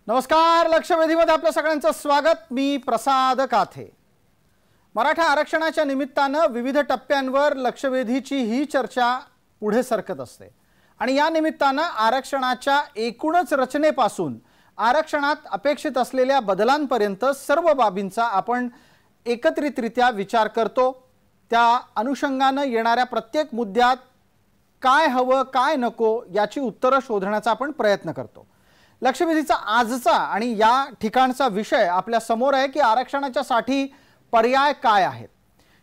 नमस्कार, लक्षवेधीमध्ये आपल्या सगळ्यांचं स्वागत। मी प्रसाद काथे। मराठा आरक्षणाच्या निमित्ताने विविध टप्प्यांवर लक्षवेधीची ही चर्चा पुढे सरकत असते आणि या निमित्ताने आरक्षणाच्या एकूणच रचनेपासून आरक्षणात अपेक्षित असलेल्या बदलांपर्यंत सर्व बाबींचा आपण एकत्रितरित्या विचार करतो। त्या अनुषंगाने येणाऱ्या प्रत्येक मुद्द्यात काय हवं काय नको याची उत्तरे शोधण्याचा आपण प्रयत्न करतो। लक्षवेधीचा आजचा आणि या ठिकाणचा विषय आपल्या समोर आहे की आरक्षणाच्या साठी पर्याय काय आहेत।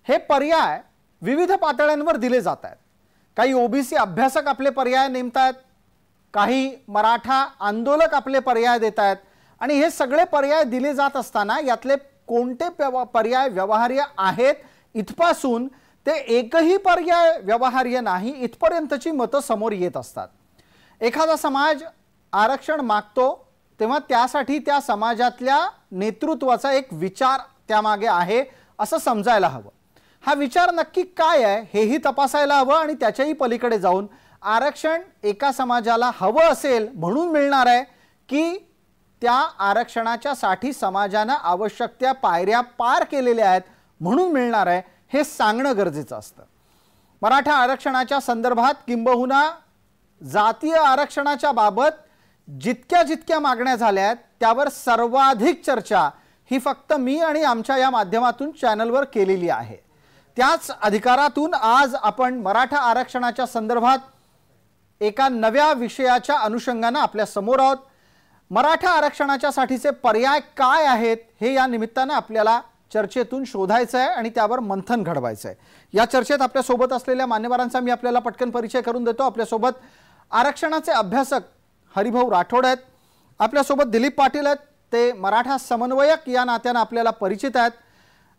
हे पर्याय विविध पातळ्यांवर दिले जात आहेत। काही ओबीसी अभ्यासक आपले पर्याय नेमतायत, काही मराठा आंदोलक आपले पर्याय देत आहेत आणि हे सगळे पर्याय दिले जात असताना यातले कोणते पर्याय व्यवहार्य आहेत इथपासून ते एकही पर्याय व्यवहार्य नाही इथपर्यंतची मतं समोर येत असतात। एखादा समाज आरक्षण मागतो तेव्हा त्यासाठी त्या समाजातल्या नेतृत्वाचा एक विचार त्यामागे आहे असं समजायला हवं। हा विचार नक्की काय आहे हेही तपासायला हवं आणि त्याच्याही पलीकडे जाऊन आरक्षण एका समाजाला हवं असेल म्हणून मिळणार आहे की त्या आरक्षणाच्या साठी समाजाने आवश्यक त्या पायऱ्या पार केलेल्या आहेत म्हणून मिळणार आहे हे सांगणं गरजेचं असतं। मराठा आरक्षणाच्या संदर्भात किंबहुना जातीय आरक्षणाच्या बाबत जितक्या मागण्या झाल्या आहेत त्यावर सर्वाधिक चर्चा ही फक्त मी आणि आमच्या या माध्यमातून चॅनलवर केलेली आहे। त्याच अधिकारातून आज आपण मराठा आरक्षणाच्या संदर्भात एका नव्या विषयाच्या अनुषंगाने आपल्या समोर आहोत। मराठा आरक्षणाच्या साठीचे पर्याय काय आहेत हे या निमित्ताने आपल्याला चर्चेतून शोधायचं आहे आणि त्यावर मंथन घडवायचं आहे। या चर्चेत आपल्या सोबत असलेल्या मान्यवरांचा मी आपल्याला पटकन परिचय करून देतो। आपल्या सोबत आरक्षणाचे अभ्यासक हरिभाऊ राठोड आहेत, आपल्या सोबत दिलीप पाटील आहेत, ते मराठा समन्वयक या नात्याने आपल्याला परिचित आहेत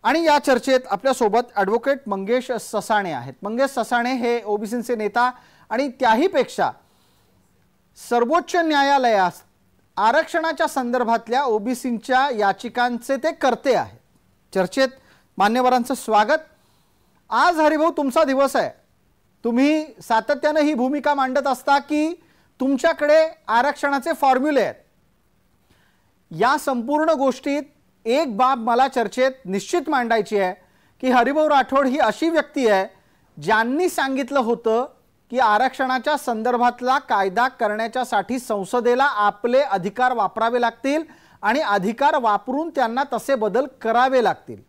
आणि या चर्चेत आपल्या सोबत ॲडव्होकेट मंगेश ससाणे आहेत। मंगेश ससाणे हे ओबीसीचे नेता आणि त्याही पेक्षा सर्वोच्च न्यायालयात आरक्षणाच्या संदर्भातल्या ओबीसींच्या याचिकांचे ते कर्ते आहेत। चर्चेत मान्यवरांचं स्वागत। आज हरिभाऊ तुमचा दिवस आहे, तुम्ही सातत्याने ही भूमिका मांडत असता की तुमच्याकडे आरक्षणाचे फॉर्म्युले आहेत। या संपूर्ण गोष्टीत एक बाब मला चर्चेत निश्चित मांडायची आहे की हरिभाऊ राठोड ही अशी व्यक्ती आहे ज्यांनी सांगितलं होतं की आरक्षणाच्या संदर्भातला कायदा करण्याच्यासाठी संसदेला आपले अधिकार वापरावे लागतील आणि अधिकार वापरून त्यांना तसे बदल करावे लागतील।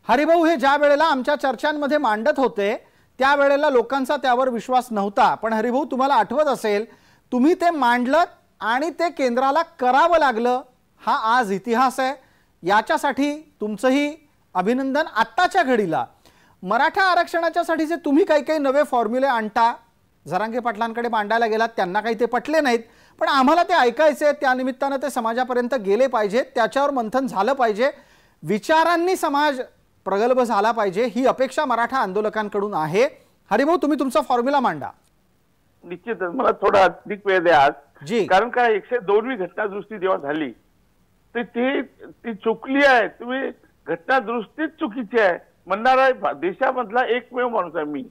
हरिभाऊ हे ज्या वेळेला आमच्या चर्चांमध्ये मांडत होते त्यावेळेला लोकांचा त्यावर विश्वास नव्हता, पण हरिभाऊ तुम्हाला आठवत असेल तुम्ही ते मांडलं आणि ते केंद्राला करावं लागलं। हा आज इतिहास आहे, याच्यासाठी तुमचंही अभिनंदन। आत्ताच्या घडीला मराठा आरक्षणाच्या साठीचे तुम्ही काही नवे फॉर्म्युले आणता, जरांगे पाटलांकडे मांडायला गेलात, त्यांना काही ते पटले नाहीत, पण आम्हाला ते ऐकायचे, त्या निमित्ताने ते समाजापर्यंत गेले पाहिजेत, त्याच्यावर मंथन झालं पाहिजे, विचारांनी समाज प्रगल्भ झाला पाहिजे, ही अपेक्षा मराठा आंदोलकांकडून आहे। हरिभाऊ तुम्ही तुमचा फॉर्म्युला मांडा। निश्चितच मला थोडा अधिक वेळ द्या आज, कारण का 102वी घटना दुरुस्ती जेव्हा झाली तर ती चुकली आहे। तुम्ही घटना दुरुस्तीच चुकीची आहे म्हणणारा देशामधला एकमेव माणूस आहे मी।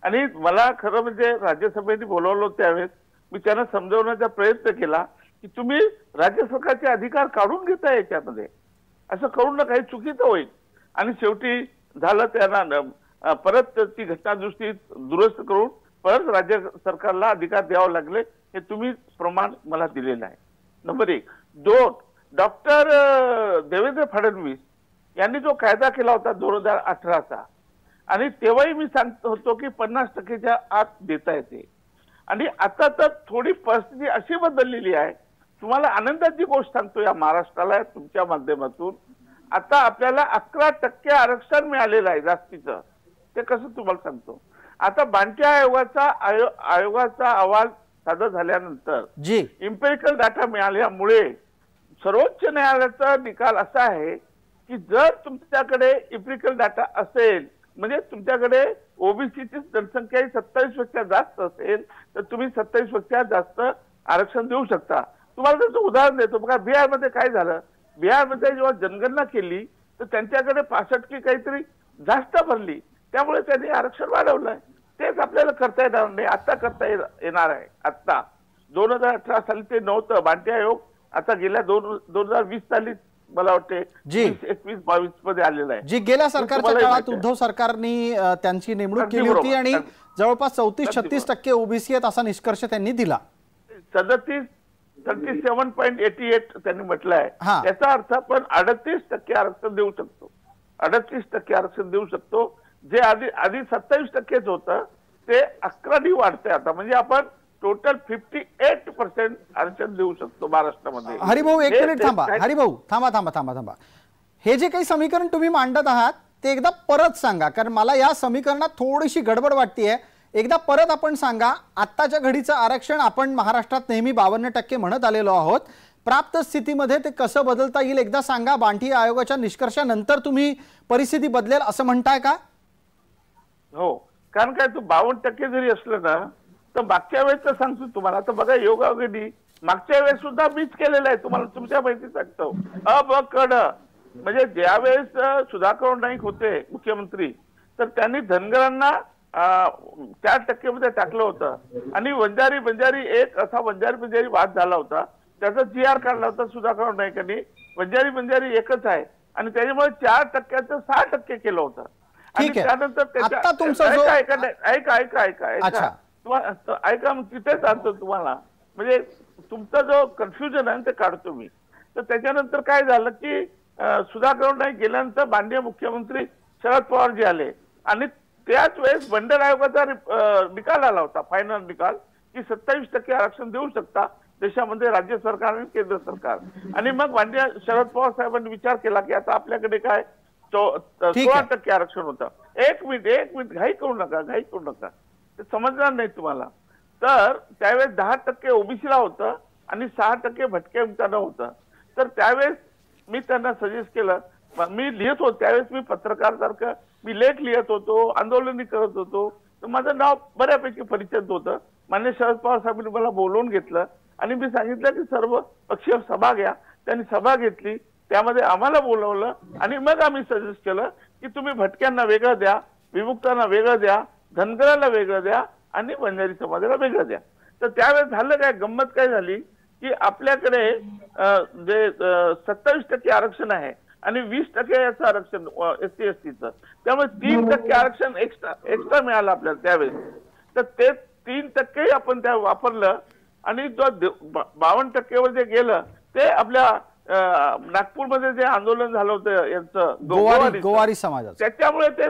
आणि मला खरं म्हणजे राज्यसभेने बोलवलं त्यावेळेस मी त्यांना समजवण्याचा प्रयत्न केला की तुम्ही राज्य सरकारचे अधिकार काढून घेताय, याच्यामध्ये असं करून ना काही चुकीचं होईल। आणि शेवटी झालं, त्यांना परत ती घटना दुरुस्ती दुरुस्त करून परत राज्य सरकारला अधिकार द्यावे लागले, हे तुम्ही प्रमाण मला दिलेलं आहे। नंबर 1। 2, डॉक्टर देवेंद्र फडणवीस यांनी जो कायदा केला होता 2018चा, आणि तेव्हाही मी सांगत होतो की 50%च्या आत देता येते, आणि आता तर थोडी परिस्थिती अशी बदललेली आहे। तुम्हाला आनंदाची गोष्ट सांगतो या महाराष्ट्राला तुमच्या माध्यमातून, आता आपल्याला 11% आरक्षण मिळालेलं आहे जास्तीचं। ते कसं तुम्हाला सांगतो, आता बांटिया आयोगाचा अहवाल सादर झाल्यानंतर इम्पेरिकल डाटा मिळाल्यामुळे सर्वोच्च न्यायालयाचा निकाल असा आहे की जर तुमच्याकडे इम्पेरिकल डाटा असेल, म्हणजे तुमच्याकडे ओबीसीची जनसंख्या 27% जास्त असेल तर तुम्ही 27% जास्त आरक्षण देऊ शकता। तुम्हाला त्याचं उदाहरण देतो बघा, बिहारमध्ये काय झालं, बिहारमध्ये जेव्हा जनगणना केली तर त्यांच्याकडे 65 काहीतरी जास्त भरली, त्यामुळे त्यांनी आरक्षण वाढवलंय। तेच आपल्याला करता येणार नाही, आता करता येणार आहे। आता 2018 साली ते नव्हतं, बांटिया आयोग आता गेल्या 2020 साली मला वाटते 21-22 मध्ये आलेला आहे, जी गेल्या सरकारच्या काळात उद्धव सरकारने त्यांची नेमणूक केली होती आणि जवळपास 34-36% ओबीसी आहेत असा निष्कर्ष त्यांनी दिला. 37.88 त्यांनी म्हटलं आहे. याचा अर्थ आपण 38% आरक्षण देऊ शकतो, 38% आरक्षण देऊ शकतो. जे आधी 27% होतं ते 11 वाढतंय आता, म्हणजे आपण टोटल 58% आरक्षण देऊ शकतो महाराष्ट्रामध्ये. हरिभाऊ एक मिनिट थांबा, हरिभाऊ थांबा. हे जे काही समीकरण तुम्ही मांडत आहात ते एकदा परत सांगा, कारण मला या समीकरणात थोडीशी गडबड वाटतेय. एकदा परत आपण सांगा. आत्ताच्या घडीचं आरक्षण आपण महाराष्ट्रात नेहमी 52% म्हणत आलेलो आहोत. प्राप्त स्थितीमध्ये ते कसं बदलता येईल एकदा सांगा. बांटी आयोगाच्या निष्कर्षानंतर तुम्ही परिस्थिती बदलेल असं म्हणताय का? हो, कारण काय, तू 52% जरी असलं ना तर मागच्या वेळेस सांगतो तुम्हाला. आता बघा योगायोगाने मागच्या वेळेस सुद्धा मीच केलेलं आहे, तुम्हाला तुमच्या माहिती सांगतो. अबकड म्हणजे ज्यावेळेस सुधाकर नाईक होते मुख्यमंत्री तर त्यांनी धनगरांना 4% मध्ये टाकलं होतं आणि बंजारी एक असा बंजारी वाद झाला होता. त्याचा GR काढला होता सुधाकर नाईकांनी. बंजारी एकच आहे आणि त्याच्यामुळे 4%चं 6% केलं होतं. आणि त्यानंतर ऐका तिथे सांगतो तुम्हाला, म्हणजे तुमचा जो कन्फ्युजन आहे ते काढतो मी. तर त्याच्यानंतर काय झालं की सुधाकर नाईक गेल्यानंतर माननीय मुख्यमंत्री शरद पवार जी आले आणि त्याच वेळेस मंडळ आयोगाचा निकाल आला होता, फायनल निकाल, की 27% आरक्षण देऊ शकता देशामध्ये राज्य सरकार आणि केंद्र सरकार. आणि मग माननीय शरद पवार साहेबांनी विचार केला की आता आपल्याकडे काय 16% आरक्षण होतं. एक मिनिट घाई करू नका, ते समजणार नाही तुम्हाला. तर त्यावेळेस 10% ओबीसीला होतं आणि 6% भटक्या विमुक्तांना होतं. तर त्यावेळेस मी त्यांना सजेस्ट केलं, मी लिहित होतो त्यावेळेस, मी पत्रकार सारखं मी लेख लिहित होतो, आंदोलनी करत होतो, तर माझं नाव बऱ्यापैकी परिचित होतं. मान्य शरद पवार साहेबांनी मला बोलवून घेतलं आणि मी सांगितलं की सर्व पक्षीय सभा घ्या. त्यांनी सभा घेतली, त्यामध्ये आम्हाला बोलवलं आणि मग आम्ही सजेस्ट केलं की तुम्ही भटक्यांना वेगळं द्या, विमुक्तांना वेगळं द्या, धनगराला वेगळं द्या आणि बंजारी समाजाला वेगळं द्या. तर त्यावेळेस झालं काय, गंमत काय झाली की आपल्याकडे जे 27% आरक्षण आहे आणि 20% याचं आरक्षण SC STचं, त्यामुळे 3% आरक्षण एक्स्ट्रा मिळालं आपल्याला त्यावेळेस. तर ते 3% आपण त्या वापरलं आणि जो 52% वर जे गेलं ते आपल्या नागपूरमध्ये जे आंदोलन झालं होतं यांचं गोवारी समाजाचं, त्याच्यामुळे ते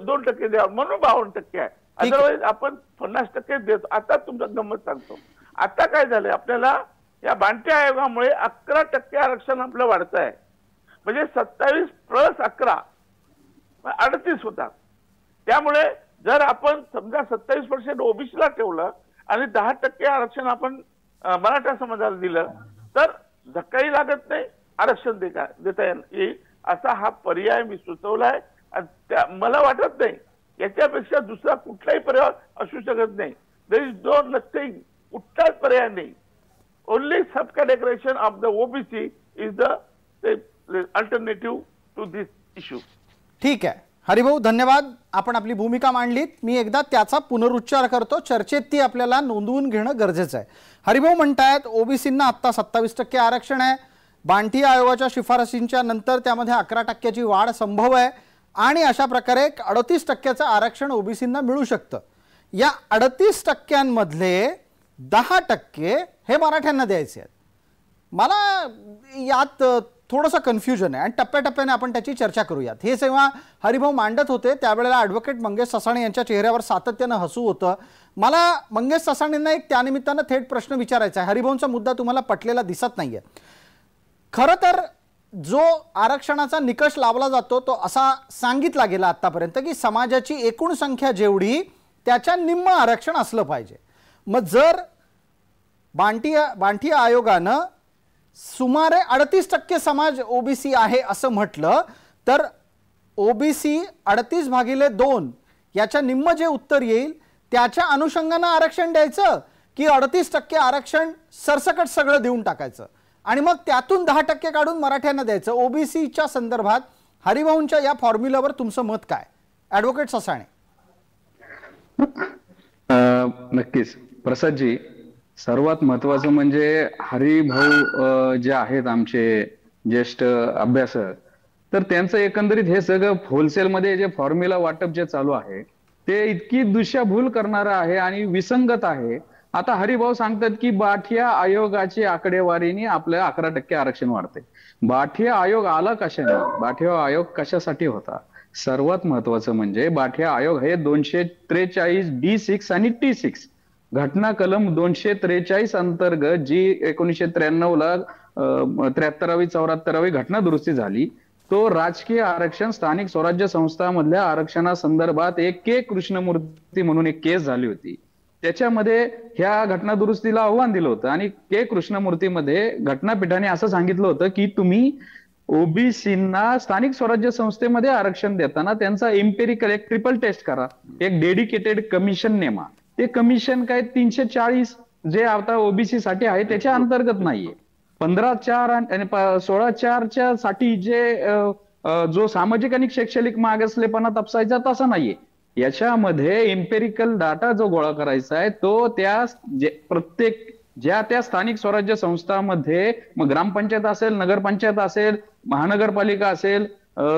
2% द्या म्हणून 52% आहे. अदरवाईज आपण 50% देतो. आता तुमचा गंमत सांगतो, आता काय झालंय, आपल्याला या बांटी आयोगामुळे 11% आरक्षण आपलं वाढतं आहे. म्हणजे 27 + 11 38 होतात. त्यामुळे जर आपण समजा 27% ओबीसीला ठेवलं आणि 10% आरक्षण आपण मराठा समाजाला दिलं तर धक्काही लागत नाही, आरक्षण देता येईल असा हा पर्याय मी सुचवलाय. मला वाटत नाही याच्यापेक्षा दुसरा कुठलाही पर्याय असू शकत नाही. देयर इज नो नथिंग, कुठलाच पर्याय नाही. Only sub categorization of the OBC is the alternative to this issue. ठीक आहे हरिभाऊ, धन्यवाद. आपण आपली भूमिका मांडलीत. मी एकदा त्याचा पुनरुच्चार करतो, चर्चेत ती आपल्याला नोंदवून घेणं गरजेचं आहे. हरिभाऊ म्हणतायत ओबीसींना आता 27% आरक्षण आहे, बांटी आयोगाच्या शिफारसींच्या नंतर त्यामध्ये 11%ची वाढ संभव आहे आणि अशा प्रकारे 38%चं आरक्षण ओबीसींना मिळू शकतं. या 38%मधले 10% हे मराठ्यांना द्यायचे आहेत. मला यात थोडंसं कन्फ्युजन आहे आणि टप्प्याटप्प्याने आपण त्याची चर्चा करूयात. हे जेव्हा हरिभाऊ मांडत होते त्यावेळेला ॲडव्होकेट मंगेश ससाणे यांच्या चेहऱ्यावर सातत्यानं हसू होतं. मला मंगेश ससाणेंना एक त्यानिमित्तानं थेट प्रश्न विचारायचा आहे. हरिभाऊंचा मुद्दा तुम्हाला पटलेला दिसत नाहीये. खरं तर जो आरक्षणाचा निकष लावला जातो तो असा सांगितला गेला आतापर्यंत की समाजाची एकूण संख्या जेवढी त्याच्या निम्म आरक्षण असलं पाहिजे. मग जर बांटी आयोगानं सुमारे 38% समाज ओबीसी आहे असं म्हटलं तर ओबीसी 38/2 याच्या निम्म जे उत्तर येईल त्याच्या अनुषंगानं आरक्षण द्यायचं की 38% आरक्षण सरसकट सगळं देऊन टाकायचं आणि मग त्यातून 10% काढून मराठ्यांना द्यायचं. ओबीसीच्या संदर्भात हरिभाऊंच्या या फॉर्म्युलावर तुमचं मत काय? ॲडव्होकेट ससाणे. नक्कीच प्रसादजी, सर्वात महत्वाचं म्हणजे हरिभाऊ जे आहेत आमचे ज्येष्ठ अभ्यासक, तर त्यांचं एकंदरीत हे सगळं होलसेलमध्ये जे फॉर्म्युला वाटप जे चालू आहे ते इतकी दिशाभूल करणारं आहे आणि विसंगत आहे. आता हरिभाऊ सांगतात की बाठिया आयोगाची आकडेवारीने आपलं 11% आरक्षण वाढते. बाठिया आयोग आला कशाने? बाठिया आयोग कशासाठी होता? सर्वात महत्वाचं म्हणजे बाठिया आयोग हे 243 D6 आणि T6 घटना कलम 243 अंतर्गत जी 1993 ला 73वी 74वी घटना दुरुस्ती झाली, तो राजकीय आरक्षण स्थानिक स्वराज्य संस्थांमधल्या आरक्षणासंदर्भात एक के कृष्णमूर्ती म्हणून एक केस झाली होती. त्याच्यामध्ये ह्या घटना दुरुस्तीला आव्हान दिलं होतं आणि के कृष्णमूर्तीमध्ये घटनापीठाने असं सांगितलं होतं की तुम्ही ओबीसींना स्थानिक स्वराज्य संस्थेमध्ये आरक्षण देताना त्यांचा एम्पेरिकल एक ट्रिपल टेस्ट करा, एक डेडिकेटेड कमिशन नेमा. ते कमिशन काय 340 जे आता ओबीसी साठी आहे त्याच्या अंतर्गत नाहीये. 15/4 आणि 16/4 साठी जे जो सामाजिक आणि शैक्षणिक मागासलेपणा तपासायचा तसा नाहीये. याच्यामध्ये एम्पेरिकल डाटा जो गोळा करायचा आहे तो त्या प्रत्येक ज्या त्या स्थानिक स्वराज्य संस्थांमध्ये, मग ग्रामपंचायत असेल, नगरपंचायत असेल, महानगरपालिका असेल,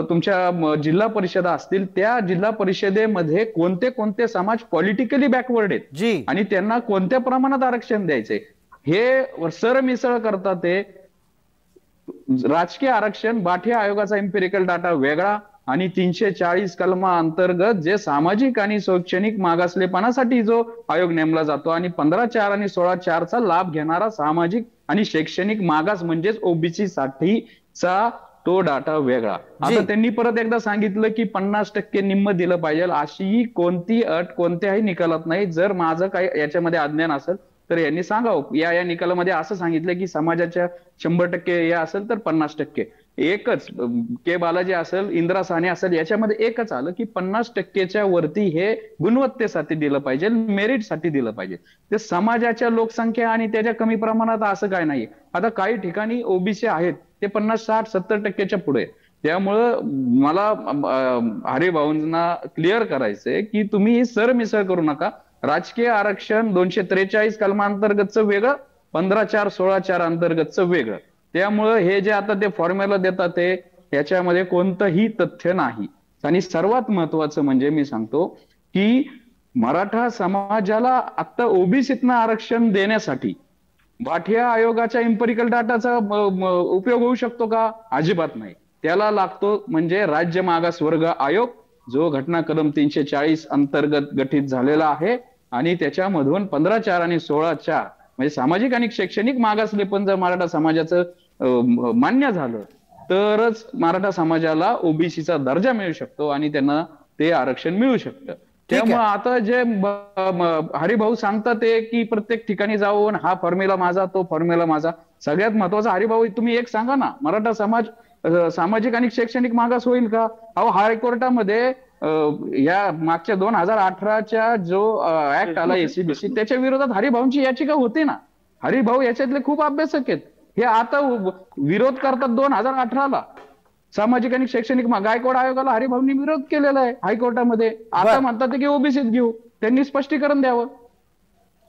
तुमच्या जिल्हा परिषदा असतील, त्या जिल्हा परिषदेमध्ये कोणते कोणते समाज पॉलिटिकली बॅकवर्ड आहेत आणि त्यांना कोणत्या प्रमाणात आरक्षण द्यायचे हे सरमिसळ करतात. ते राजकीय आरक्षण बाठिया आयोगाचा एम्पेरिकल डाटा वेगळा आणि 340 कलमा अंतर्गत जे सामाजिक आणि शैक्षणिक मागासलेपणासाठी जो आयोग नेमला जातो आणि 15/4 आणि 16/4 चा लाभ घेणारा सामाजिक आणि शैक्षणिक मागास म्हणजेच ओबीसी साठीचा तो डाटा वेगळा. आता त्यांनी परत एकदा सांगितलं की 50% निम्म दिलं पाहिजे. अशी कोणती अट कोणत्याही निकालात नाही. जर माझं काही याच्यामध्ये अज्ञान असेल तर यांनी सांगावं. या निकालामध्ये असं सांगितलं की समाजाच्या 100% हे असेल तर 50%. एकच के बालाजी असेल, इंदिरा साने असेल, याच्यामध्ये एकच आलं की 50%च्या वरती हे गुणवत्तेसाठी दिलं पाहिजे, मेरिटसाठी दिलं पाहिजे. ते समाजाच्या लोकसंख्या आणि त्याच्या कमी प्रमाणात असं काय नाही. आता काही ठिकाणी ओबीसी आहेत ते 50, 60, 70%च्या पुढे. त्यामुळं मला हरिभाऊंना क्लिअर करायचंय की तुम्ही सरमिसळ करू नका. राजकीय आरक्षण 243 कलमांतर्गतचं वेगळं, 15/4, 16/4 अंतर्गतचं वेगळं. त्यामुळं हे जे आता ते फॉर्म्युला देतात ते याच्यामध्ये कोणतंही तथ्य नाही. आणि सर्वात महत्वाचं म्हणजे मी सांगतो की मराठा समाजाला आता ओबीसीतनं आरक्षण देण्यासाठी बाठिया आयोगाच्या एम्पेरिकल डाटाचा उपयोग होऊ शकतो का? अजिबात नाही. त्याला लागतो म्हणजे राज्य मागास वर्ग आयोग, जो घटना कलम 340 अंतर्गत गठीत झालेला आहे आणि त्याच्यामधून 15/4 आणि 16/4 म्हणजे सामाजिक आणि शैक्षणिक मागासलेपण जर मराठा समाजाचं मान्य झालं तरच मराठा समाजाला ओबीसीचा दर्जा मिळू शकतो आणि त्यांना ते आरक्षण मिळू शकतं. त्यामुळे आता जे हरिभाऊ सांगतात ते की प्रत्येक ठिकाणी जाऊन हा फॉर्म्युला माझा, तो फॉर्म्युला माझा. सगळ्यात महत्वाचा हरिभाऊ तुम्ही एक सांगा ना, मराठा समाज सामाजिक आणि शैक्षणिक मागास होईल का? अहो हायकोर्टामध्ये या मागच्या 2018च्या जो ऍक्ट आला एसीबीसी त्याच्या विरोधात हरिभाऊंची याचिका होती ना. हरिभाऊ याच्यातले खूप अभ्यासक आहेत. हे आता विरोध करतात 2018ला सामाजिक आणि शैक्षणिक गायकवाड आयोगाला हरिभाऊंनी विरोध केलेला आहे हायकोर्टामध्ये. आता म्हणतात की ओबीसीत घेऊ. त्यांनी स्पष्टीकरण द्यावं.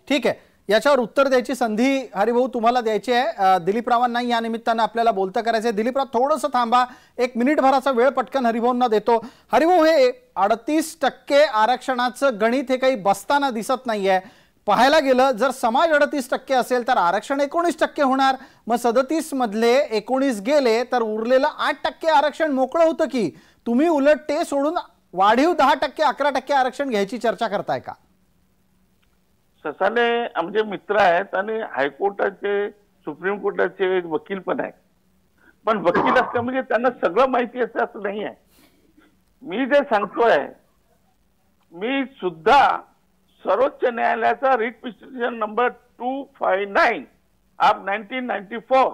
ठीक आहे, याच्यावर उत्तर द्यायची संधी हरिभाऊ तुम्हाला द्यायची आहे. दिलीपरावांना या निमित्तानं आपल्याला बोलतं करायचंय. दिलीपराव थोडंसं थांबा, 1 मिनिटभराचा वेळ पटकन हरिभाऊंना देतो. हरिभाऊ, हे 38% आरक्षणाचं गणित हे काही बसताना दिसत नाहीये. पाहायला गेलं जर समाज 38% असेल तर आरक्षण 19% होणार. मग 37 मधले 19 गेले तर उरलेलं 8% आरक्षण मोकळं होतं की तुम्ही उलट ते सोडून वाढीव 10%, 11% आरक्षण घ्यायची चर्चा करताय का? ससाने आमचे मित्र आहेत आणि हायकोर्टाचे, सुप्रीम कोर्टाचे वकील पण आहेत. पण वकील असतं म्हणजे त्यांना सगळं माहिती असतं असं नाही आहे. मी जे सांगतोय, मी सुद्धा सर्वोच्च न्यायालयाचा रिट पिटिशन नंबर 259 ऑफ 1994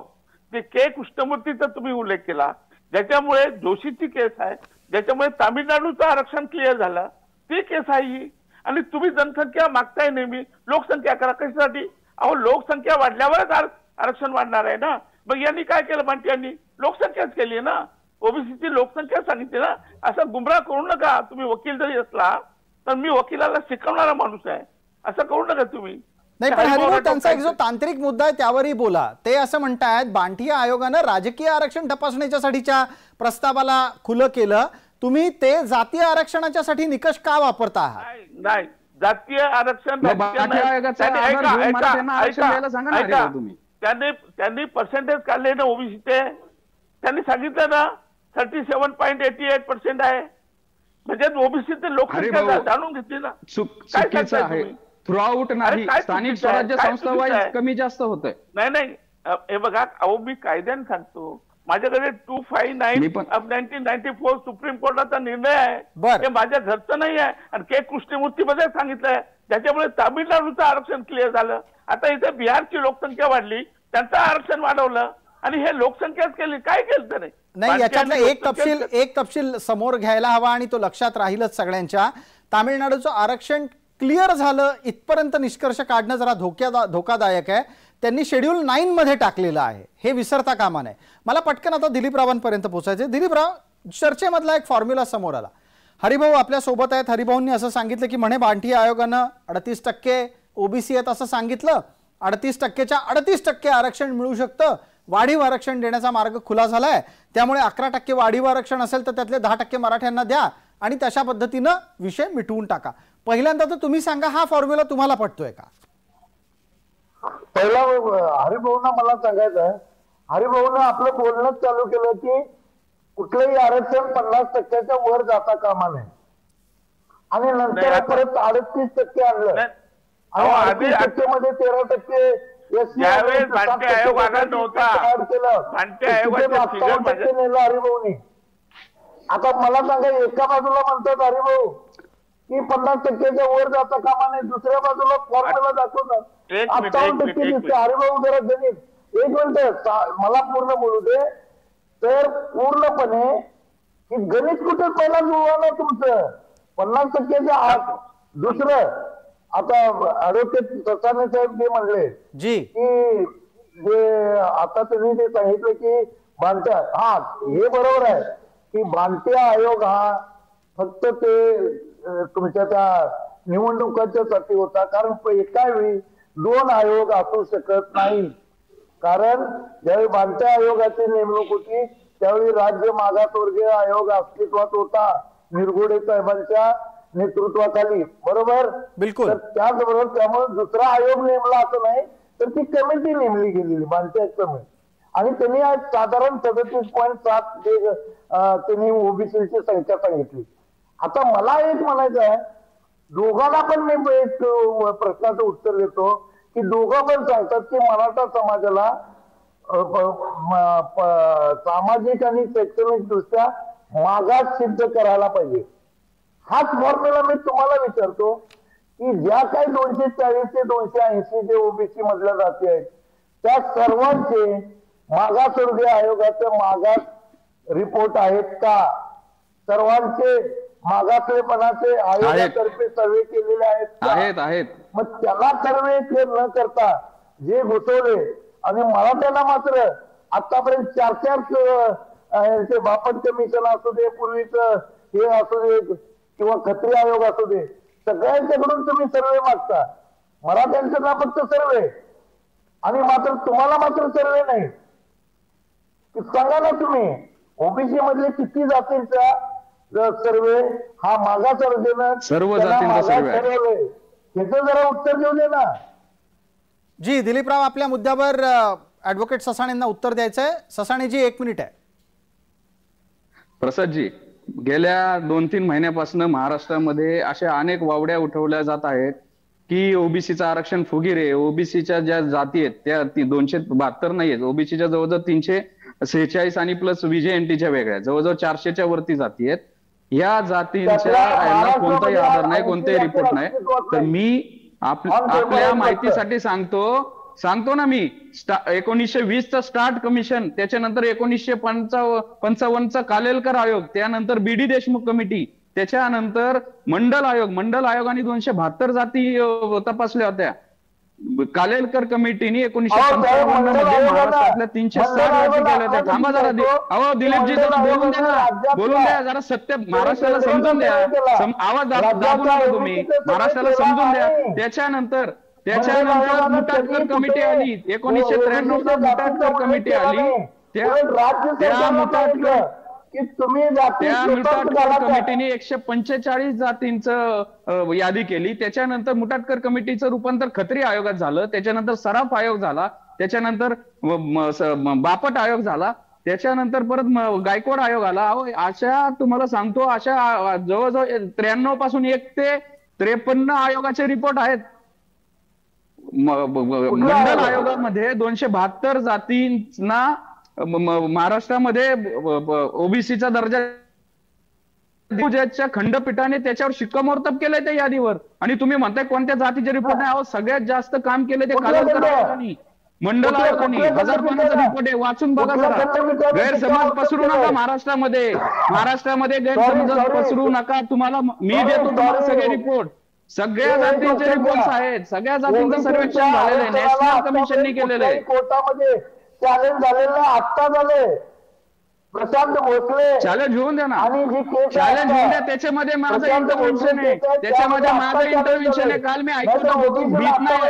ते के कृष्णमूर्तीचा तुम्ही उल्लेख केला, ज्याच्यामुळे जोशीची केस आहे, ज्याच्यामुळे तामिळनाडूचं आरक्षण क्लिअर झालं, ती केस आहे ही. आणि तुम्ही जनसंख्या मागताय नेहमी, लोकसंख्या करा. कशासाठी? अहो लोकसंख्या वाढल्यावरच आरक्षण वाढणार आहे ना. मग यांनी काय केलं? म्हणते यांनी लोकसंख्याच केली ना, ओबीसीची लोकसंख्या सांगितली ना. असं गुमराह करू नका. तुम्ही वकील जरी असला तर मी वकिलाला शिकवणारा माणूस आहे, असं करू नका तुम्ही. नाही, पण हरिभाऊ त्यांचा एक जो तांत्रिक मुद्दा आहे त्यावरही बोला. ते असं म्हणतायत बांठी आयोगानं राजकीय आरक्षण तपासण्याच्यासाठीच्या प्रस्तावाला खुलं केलं, तुम्ही ते जातीय आरक्षणाच्यासाठी निकष का वापरता आहात? नाही, जातीय आरक्षण त्यांनी पर्सेंटेज काढले ना ओबीसीचे, त्यांनी सांगितलं ना 37.88% आहे, म्हणजे ओबीसीचे लोकसंख्या जाणून घेतली ना. चुकीचं आहे, थ्रू आउट नाही, स्थानिक स्वराज्य संस्था वाईज कमी जास्त होत. नाही हे बघा, अहो मी कायद्याने सांगतो, माझ्याकडे 259/1994 सुप्रीम कोर्टाचा निर्णय आहे, हे माझ्या घरचं नाही आहे, आणि के कृष्णमूर्तीमध्ये सांगितलंय, त्याच्यामुळे तामिळनाडूचं आरक्षण क्लिअर झालं. आता इथे बिहारची लोकसंख्या वाढली, त्यांचं आरक्षण वाढवलं, आणि हे लोकसंख्याच केली, काय केलं नाही. नाही, याच्यातला एक तपशील समोर घ्यायला हवा आणि तो लक्षात राहीलच सगळ्यांच्या. तामिळनाडूचं आरक्षण क्लिअर झालं इथपर्यंत निष्कर्ष काढणं जरा धोकादायक आहे. त्यांनी शेड्यूल 9 मध्ये टाकलेलं आहे, हे विसरता कामा नये. मला पटकन आता दिलीपरावांपर्यंत पोहोचायचे. दिलीपराव, चर्चेमधला एक फॉर्म्युला समोर आला. हरिभाऊ आपल्या सोबत आहेत. हरिभाऊंनी असं सांगितलं की म्हणे बांठी आयोगानं 38% ओबीसी आहेत असं सांगितलं, 38%च्या 38% आरक्षण मिळू शकतं, वाढीव आरक्षण देण्याचा मार्ग खुला झालाय, त्यामुळे 11% वाढीव आरक्षण असेल तर त्यातले 10% मराठ्यांना द्या आणि तशा पद्धतीनं विषय मिटवून टाका. पहिल्यांदा तर तुम्ही सांगा, हा फॉर्म्युला तुम्हाला पटतोय का? पहिला हरिभाऊंना मला सांगायचं आहे, हरिभाऊनं आपलं बोलणंच चालू केलं की कुठलंही आरक्षण 50%च्या वर जाता कामा नये, आणि नंतर परत 38% आणलं, आणि 38% मध्ये 13% नेलं हरिभाऊनी. आता मला सांगा, एका बाजूला म्हणतात हरिभाऊ की 50%च्या वर जाता कामा नये, दुसऱ्या बाजूला फॉर्म्युला दाखवतात 58% दिसते. हरिभाऊ जरा गणित, एक मिनिट मला पूर्ण बोलू दे. तर पूर्णपणे की गणित कुठे पहिला जुळवा ना तुमचं, 50%च्या आत. दुसरं, आता ऍडव्होकेट ससाणे साहेब जे म्हणले की जे आता त्यांनी ते सांगितलं की बांट्या, हा हे बरोबर आहे की बांट्या आयोग हा फक्त ते तुमच्या त्या निवडणुकांच्यासाठी होता, कारण एका वेळी 2 आयोग असू शकत नाही. कारण ज्यावेळी बांट्या आयोगाची नेमणूक होती त्यावेळी राज्य मागासवर्गीय आयोग अस्तित्वात होता निरगुडे साहेबांच्या नेतृत्वाखाली, बरोबर? बिलकुल. तर त्याचबरोबर त्यामुळे दुसरा आयोग नेमला असं नाही, तर ती कमिटी नेमली गेलेली बांट्या कमिटी, आणि त्यांनी आज साधारण 37.7 त्यांनी ओबीसीची संख्या सांगितली. आता मला एक म्हणायचं आहे, दोघांना पण मी एक प्रश्नाचं उत्तर देतो की दोघं पण सांगतात की मराठा समाजाला सामाजिक आणि शैक्षणिक दृष्ट्या मागास सिद्ध करायला पाहिजे. हाच फॉर्म्युला मी तुम्हाला विचारतो की ज्या काही 240 ते 280 जे ओबीसी मधल्या जाती आहेत त्या सर्वांचे मागासवर्गीय आयोगाचे मागास रिपोर्ट आहेत का? सर्वांचे मागासलेपणाचे आयोगातर्फे सर्वे केलेले आहेत. मग त्याला सर्वे न करता जे घुसवले, आणि मराठ्याला मात्र आतापर्यंत 4 बापट कमिशन असू दे, पूर्वीच हे असू दे किंवा खत्री आयोग असू दे, सगळ्यांच्याकडून तुम्ही सर्वे मागता. मराठ्यांचं ना फक्त सर्वे, आणि मात्र तुम्हाला मात्र सर्वे नाही. सांगा ना तुम्ही, ओबीसी मधले किती जातींचा सर्वे हा मागासवर्गीय सर्व जातींचा सर्वे, याचं जरा उत्तर देऊ दे ना. जी दिलीपराव, आपल्या मुद्द्यावर ऍडव्होकेट ससाणेंना उत्तर द्यायचंय. ससाणेजी 1 मिनिट आहे. प्रसादजी, गेल्या 2-3 महिन्यापासून महाराष्ट्रामध्ये अशा अनेक वावड्या उठवल्या जात आहेत की ओबीसीचं आरक्षण फुगीर आहे. ओबीसीच्या ज्या जाती आहेत त्या 272 नाही आहेत, ओबीसीच्या जवळजवळ 346 आणि प्लस व्हीजेएनटीच्या वेगळ्या जवळजवळ 400च्या वरती जाती आहेत. या जातींच्या कोणताही आधार नाही, कोणताही रिपोर्ट नाही. तर मी आपल्या माहितीसाठी सांगतो ना, मी 1920चं स्टार्ट कमिशन, त्याच्यानंतर 1955चा कालेलकर आयोग, त्यानंतर बीडी देशमुख कमिटी, त्याच्यानंतर मंडल आयोगाने 272 जाती तपासल्या होत्या. कालेलकर कमिटीने 1955 मध्ये महाराष्ट्रातल्या 360 जाती केल्या होत्या. थांबा जरा, अहो दिलीपजी जरा बोलून द्या जरा, सत्य महाराष्ट्राला समजून द्या, आवाज दाबू नका तुम्ही, महाराष्ट्राला समजून द्या. त्याच्यानंतर मुटाटकर कमिटी आली, 1993 ला मुटाटकर कमिटी आली. त्या मुटाटकर कमिटीने 145 जातींचं यादी केली. त्याच्यानंतर मुटाटकर कमिटीचं रूपांतर खत्री आयोगात झालं, त्याच्यानंतर सराफ आयोग झाला, त्याच्यानंतर बापट आयोग झाला, त्याच्यानंतर परत गायकवाड आयोग आला. अशा तुम्हाला सांगतो, अशा जवळजवळ 93 पासून 1 ते 53 आयोगाचे रिपोर्ट आहेत. मंडल आयोगामध्ये 272 जातींना महाराष्ट्रामध्ये ओबीसीचा दर्जा खंडपीठाने त्याच्यावर शिक्कामोर्तब केलंय त्या यादीवर. आणि तुम्ही म्हणताय कोणत्या जातीचे रिपोर्ट नाही. सगळ्यात जास्त काम केलंय ते खालोदकर आयोगाने, मंडल आयोगाने. 1000 पानाचा रिपोर्ट आहे, वाचून बघा जरा. गैरसमज पसरू नका महाराष्ट्रामध्ये गैरसमज पसरू नका. तुम्हाला मी देतो तुम्हाला सगळे रिपोर्ट, सगळ्या जातींचे रिपोर्ट आहेत, सगळ्या जातींचं सर्वेक्षण झालेलं आहे, नॅशनल कमिशनने केलेलं आहे. कोर्टामध्ये चॅलेंज झालेलं आत्ता झाले. प्रशांत भोसले चॅलेंज होऊन द्या ना, आणि जी केस चॅलेंज होऊन द्या. त्याच्यामध्ये माझं इंटरव्हेन्शन आहे, त्याच्यामध्ये माझं इंटरव्हेन्शन आहे. काल मी ऐकतो भीत नाही,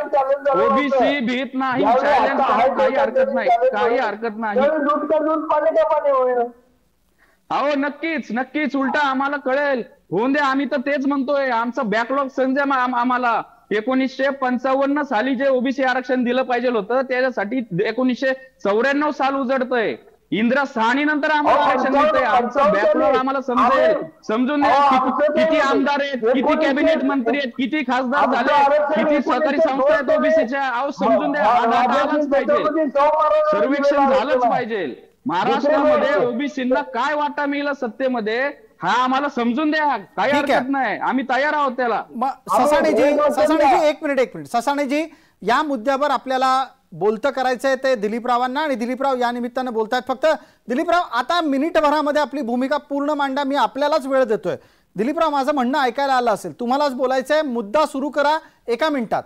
ओबीसी भीत नाही, चॅलेंज काही हरकत नाही, काही हरकत नाही. दूध का दूध पाणी का पाणी होईल. अहो नक्कीच उलटा आम्हाला कळेल, होऊन द्या. आम्ही तर तेच म्हणतोय, आमचा बॅकलॉग समजा आम्हाला. 1955 साली जे ओबीसी आरक्षण दिलं पाहिजे होतं त्याच्यासाठी 1994 साल उजडतंय. इंदिरा साहनी नंतर आम्हाला आरक्षण मिळतंय. आमचं बॅकलॉग आम्हाला समजून द्या. किती आमदार आहेत, किती कॅबिनेट मंत्री आहेत, किती खासदार झाले, किती सहकारी संस्था आहेत ओबीसीच्या. अहो समजून द्या, हा डाटा आलाच पाहिजे, सर्वेक्षण झालंच पाहिजे. महाराष्ट्रामध्ये ओबीसींना काय वाटा मिळाला सत्तेमध्ये, हा आम्हाला समजून द्या. काही हरकत नाही, आम्ही तयार आहोत त्याला. ससाणेजी एक मिनिट ससाणेजी, या मुद्द्यावर आपल्याला बोलतं करायचंय ते दिलीपरावांना, आणि दिलीपराव या निमित्तानं बोलतायत. फक्त दिलीपराव, आता मिनिटभरामध्ये आपली भूमिका पूर्ण मांडा, मी आपल्यालाच वेळ देतोय. दिलीपराव, माझं म्हणणं ऐकायला आलं असेल, तुम्हालाच बोलायचंय, मुद्दा सुरू करा 1 मिनिटात.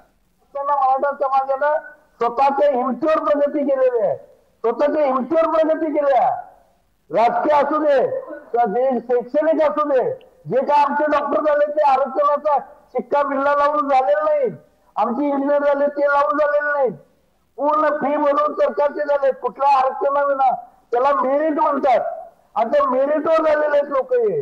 मराठा समाजानं स्वतःच्या हिमतीवर प्रगती केलेली आहे, स्वतःच्या हिमतीवर प्रगती केल्या. राजकीय असू दे, शैक्षणिक असू दे, जे काय आमचे डॉक्टर झाले ते आरक्षणाचा शिक्का बिल्ला लावून झालेला नाही, आमचे इंजिनियर झाले ते लावून झालेले नाही, पूर्ण फी भरून सरकारचे झाले. कुठल्या आरक्षणाविना त्याला मेरिट म्हणतात. आता मेरिटवर झालेले आहेत लोक हे.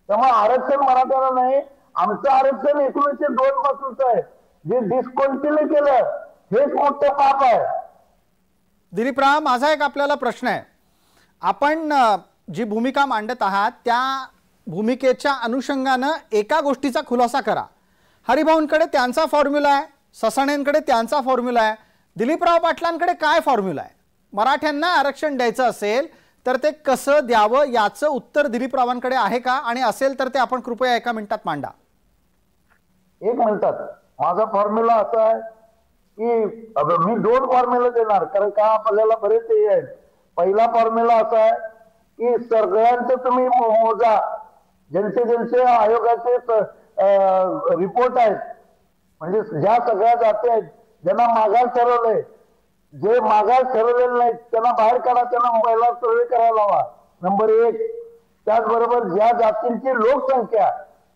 त्यामुळे आरक्षण मराठ्याला नाही, आमचं आरक्षण 1902 पासूनच आहे. जे डिस्कंटिन्यू केलं हेच मोठं पाप आहे. दिलीपराव, माझा एक आपल्याला प्रश्न आहे. आपण जी भूमिका मांडत आहात त्या भूमिकेच्या अनुषंगानं एका गोष्टीचा खुलासा करा. हरिभाऊंकडे त्यांचा फॉर्म्युला आहे, ससाणेंकडे त्यांचा फॉर्म्युला आहे, दिलीपराव पाटलांकडे काय फॉर्म्युला आहे? मराठ्यांना आरक्षण द्यायचं असेल तर ते कसं द्यावं याचं उत्तर दिलीपरावांकडे आहे का? आणि असेल तर ते आपण कृपया 1 मिनिटात मांडा. 1 मिनिटात माझा फॉर्म्युला असा आहे की मी 2 फॉर्म्युला देणार, कारण का आपल्याला बरेच हे आहेत. पहिला फॉर्म्युला असा आहे की सगळ्यांचं तुम्ही मोजा, ज्यांचे आयोगाचे रिपोर्ट आहेत, म्हणजे ज्या सगळ्या जाती आहेत ज्यांना मागास ठरवलंय, जे मागास ठरवलेले नाहीत त्यांना बाहेर काढा, त्यांना पहिला सर्वे करायला लावा, नंबर 1. त्याचबरोबर ज्या जातींची लोकसंख्या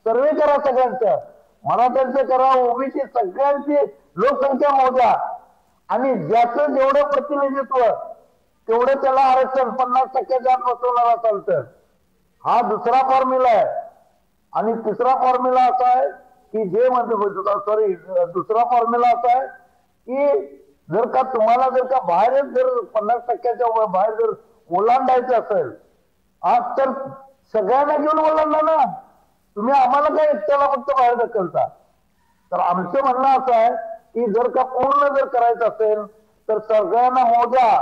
सर्वे करा, सगळ्यांचं, मराठ्यांचं करा, ओबीसी सगळ्यांची लोकसंख्या मोजा, आणि ज्याचं जेवढं प्रतिनिधित्व तेवढं त्याला आरक्षण 50% आत बसवणार असाल तर. हा दुसरा फॉर्म्युला आहे. आणि तिसरा फॉर्म्युला असा आहे की दुसरा फॉर्म्युला असा आहे की जर का तुम्हाला जर बाहेर जर 50% बाहेर जर ओलांडायचं असेल तर सगळ्यांना घेऊन ओलांडा ना. तुम्ही आम्हाला काय एकट्याला फक्त बाहेर ढकलता. तर आमचं म्हणणं असं आहे की जर का पूर्ण जर करायचं असेल तर सगळ्यांना मोजा.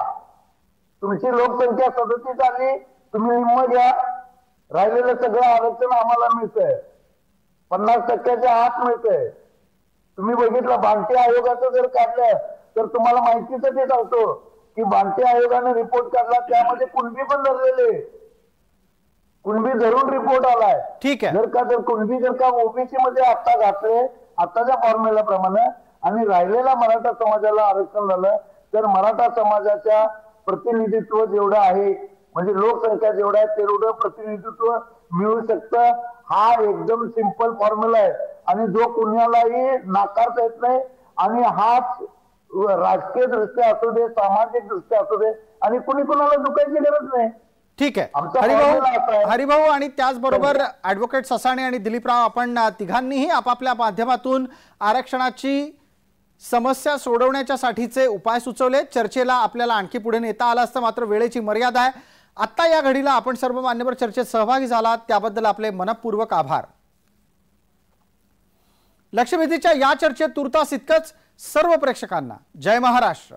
तुमची लोकसंख्या 37 आली, तुम्ही निम्म घ्या, राहिलेलं सगळं आरक्षण आम्हाला मिळतंय, 50% आत मिळतंय. तुम्ही बघितलं बांटे आयोगाचं जर काढलं तर तुम्हाला माहितीसाठी सांगतो की बांटे आयोगाने रिपोर्ट काढला, त्यामध्ये कुणबी पण धरलेले, कुणबी धरून रिपोर्ट आलाय. ठीक आहे. जर कुणबी जर का ओबीसी मध्ये आता घातले आताच्या फॉर्म्युला प्रमाणे आणि राहिलेल्या मराठा समाजाला आरक्षण झालं तर मराठा समाजाच्या प्रतिनिधित्व जेवढं आहे, म्हणजे लोकसंख्या जेवढं आहे तेवढं प्रतिनिधित्व मिळू शकतं. हा एकदम सिंपल फॉर्म्युला आहे आणि जो कुणालाही नाकारता येत नाही आणि हाच राजकीय दृष्ट्या असू दे, सामाजिक दृष्ट्या असू दे, आणि कुणी कुणाला दुखायची गरज नाही. ठीक आहे हरिभाऊ, आणि त्याचबरोबर ऍडव्होकेट ससाणे आणि दिलीपराव, आपण तिघांनीही आपापल्या माध्यमातून आरक्षणाची समस्या सोडवण्याच्या साठीचे उपाय सुचवले. चर्चेला आपल्याला आणखी पुढे नेता आलं असतं, मात्र वेळेची मर्यादा आहे. आता या घडीला आपण सर्व मान्यवर चर्चेत सहभागी झालात त्याबद्दल आपले मनपूर्वक आभार. लक्षवेधीच्या या चर्चेत तुर्तास इतकंच. सर्व प्रेक्षकांना जय महाराष्ट्र.